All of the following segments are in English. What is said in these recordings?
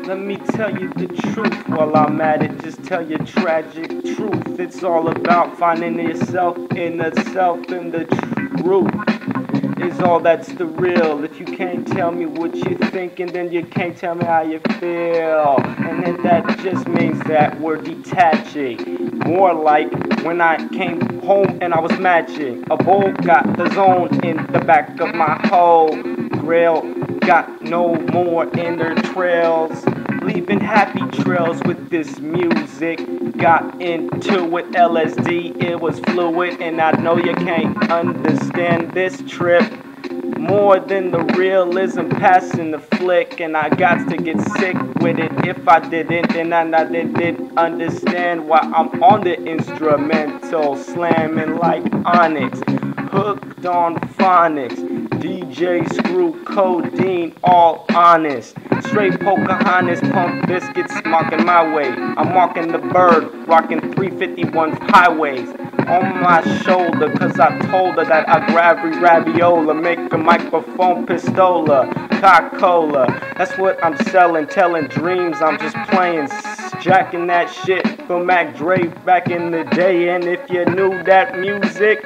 Let me tell you the truth while I'm at it. Just tell you tragic truth. It's all about finding yourself in the self, and the truth is all that's the real. If you can't tell me what you're thinking, then you can't tell me how you feel. And then that just means that we're detaching. More like when I came home and I was matching. A bolt got the zone in the back of my whole grill. Got no more inner trails, leaving happy trails with this music. Got into it, LSD, it was fluid, and I know you can't understand this trip. More than the realism passing the flick, and I got to get sick with it. If I didn't, then I didn't understand why I'm on the instrumental, slamming like Onyx, hooked on phonics. DJ Screw Codeine, all honest. Straight Pocahontas, pump biscuits, marking my way. I'm walking the bird, rocking 351 highways on my shoulder, cause I told her that I grab raviola, make a microphone pistola, Coca-Cola. That's what I'm selling, telling dreams, I'm just playing, jacking that shit from Mac Dre back in the day. And if you knew that music,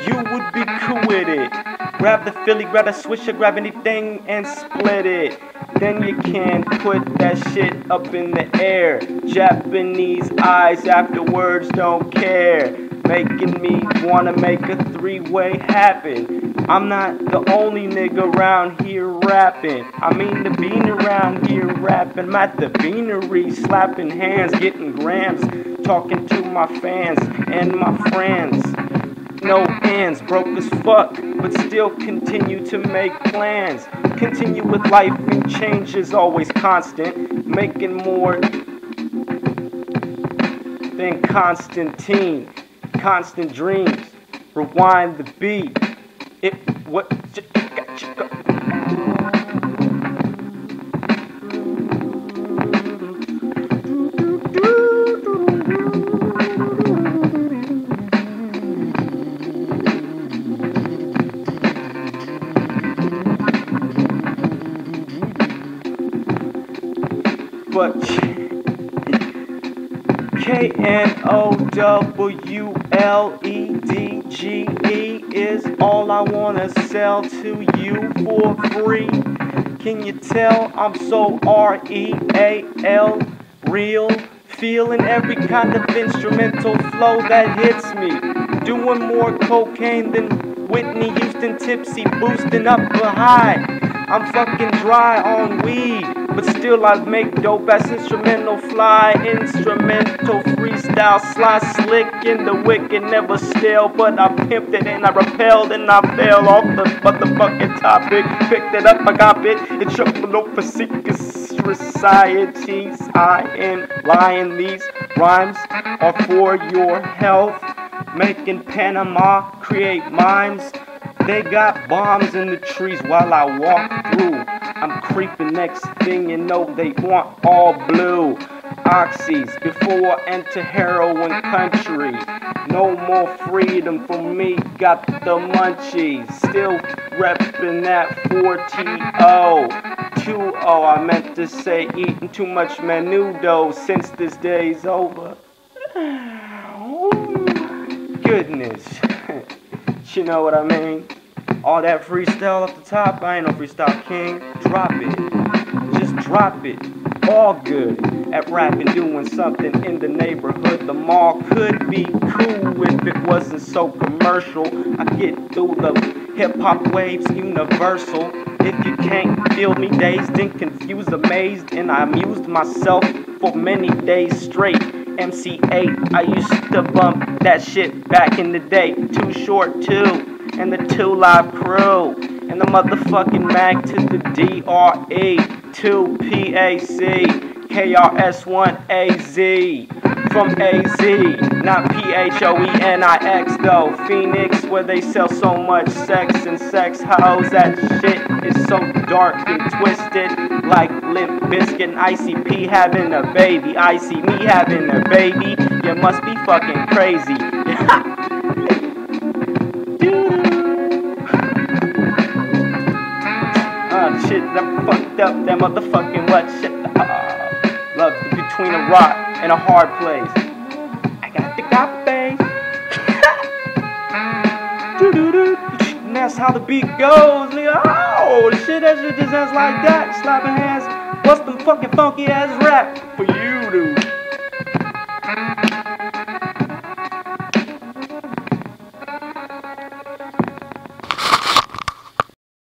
you would be cool with it. Grab the Philly, grab the Swisher, grab anything and split it. Then you can put that shit up in the air. Japanese eyes afterwards don't care, making me wanna make a three-way happen. I'm not the only nigga around here rapping. I mean the bean around here rapping. I'm at the beanery, slapping hands, getting grams, talking to my fans and my friends. No ends, broke as fuck, but still continue to make plans. Continue with life and change is always constant. Making more than Constantine. Constant dreams, rewind the beat. It what but KNOWLEDGE is all I wanna sell to you for free. Can you tell I'm so REAL, real? Feeling every kind of instrumental flow that hits me. Doing more cocaine than Whitney Houston, tipsy, boosting up a high. I'm fucking dry on weed, but still I make dope ass instrumental fly, instrumental freestyle, sly, slick in the wicked, never stale. But I pimped it and I repelled and I fell off the motherfucking topic. Picked it up, I got it. It's shuffled over secret societies. I am lying. These rhymes are for your health. Making Panama create mimes. They got bombs in the trees while I walk through. I'm creeping, next thing you know they want all blue. Oxys before I enter heroin country. No more freedom for me, got the munchies. Still reppin' that 4TO. 2-0, I meant to say eating too much menudo since this day's over. Goodness. You know what I mean? All that freestyle off the top, I ain't no freestyle king. Drop it. Just drop it. All good at rapping, doing something in the neighborhood. The mall could be cool if it wasn't so commercial. I get through the hip-hop waves universal. If you can't feel me dazed and confused, amazed, and I amused myself for many days straight. MC8, I used to bump that shit back in the day. Too Short 2 and the 2 Live Crew and the motherfucking Mac to the DRE 2 PAC KRS1AZ from AZ, not PHOENIX though. Phoenix, where they sell so much sex and sex hoes. That shit is so dark and twisted like Limp Bizkit and ICP having a baby. I see me having a baby. You must be fucking crazy. Shit, I'm fucked up. That motherfucking what shit. Love between a rock and a hard place. I got the copy. And that's how the beat goes, nigga. Oh, shit, that shit just sounds like that. Slapping hands. What's the fucking funky ass rap for you, dude?